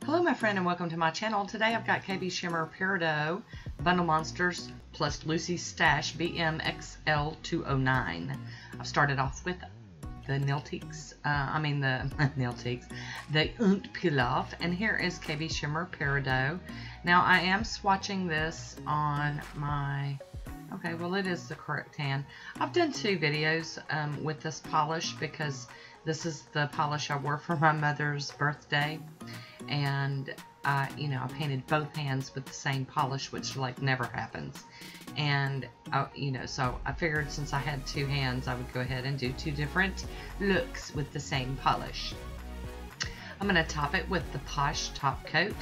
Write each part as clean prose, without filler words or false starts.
Hello my friend and welcome to my channel. Today I've got KB Shimmer Peridot Bundle Monsters plus Lucy Stash BM XL209. I've started off with the Nailtiques, the Pilaf, and here is KB Shimmer Peridot. Now I am swatching this on my, okay, well it is the correct hand. I've done two videos with this polish because this is the polish I wore for my mother's birthday. And I painted both hands with the same polish, which like never happens. And so I figured since I had two hands, I would go ahead and do two different looks with the same polish. I'm going to top it with the Poshe top coat.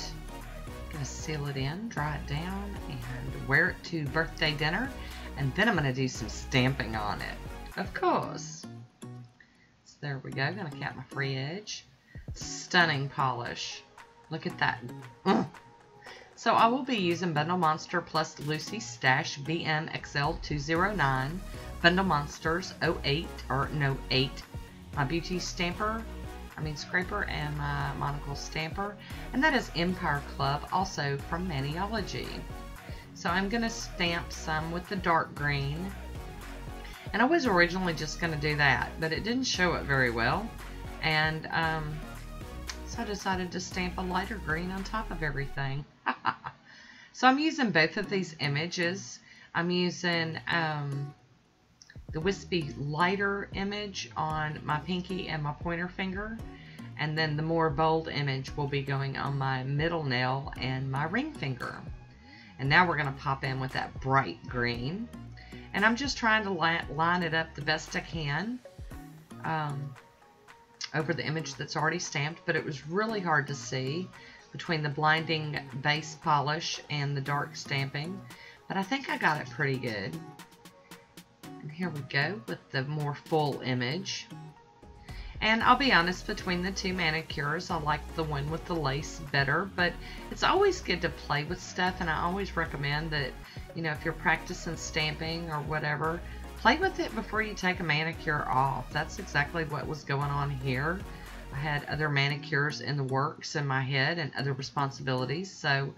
Going to seal it in, dry it down, and wear it to birthday dinner. And then I'm going to do some stamping on it, of course. So there we go. Going to cap my free edge. Stunning polish. Look at that. So I will be using Bundle Monster plus Lucy Stash BM XL209, Bundle Monsters 08, my beauty scraper, and my monocle stamper, and that is Empire Club, also from Maniology. So I'm going to stamp some with the dark green, and I was originally just going to do that, but it didn't show it very well, and so I decided to stamp a lighter green on top of everything. So I'm using both of these images. I'm using the wispy lighter image on my pinky and my pointer finger, and then the more bold image will be going on my middle nail and my ring finger. And now we're going to pop in with that bright green, and I'm just trying to line it up the best I can over the image that's already stamped, but it was really hard to see between the blinding base polish and the dark stamping, but I think I got it pretty good. And here we go with the more full image. And I'll be honest, between the two manicures, I like the one with the lace better, but it's always good to play with stuff, and I always recommend that, if you're practicing stamping or whatever, play with it before you take a manicure off. That's exactly what was going on here. I had other manicures in the works in my head and other responsibilities, so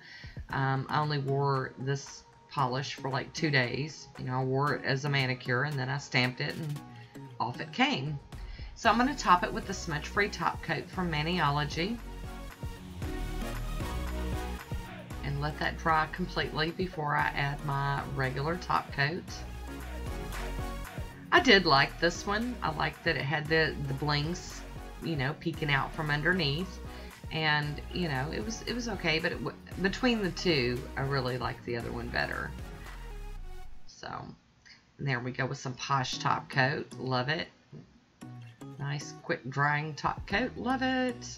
I only wore this polish for like 2 days. I wore it as a manicure and then I stamped it and off it came. So I'm going to top it with the smudge-free top coat from Maniology and let that dry completely before I add my regular top coat. I did like this one. I liked that it had the blings, peeking out from underneath, and it was okay. But between the two, I really like the other one better. So, and there we go with some Poshe top coat. Love it. Nice, quick drying top coat. Love it.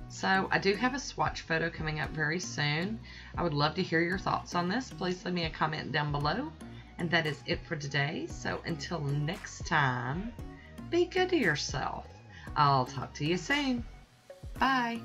So I do have a swatch photo coming up very soon. I would love to hear your thoughts on this. Please leave me a comment down below. And that is it for today. So until next time, be good to yourself. I'll talk to you soon. Bye.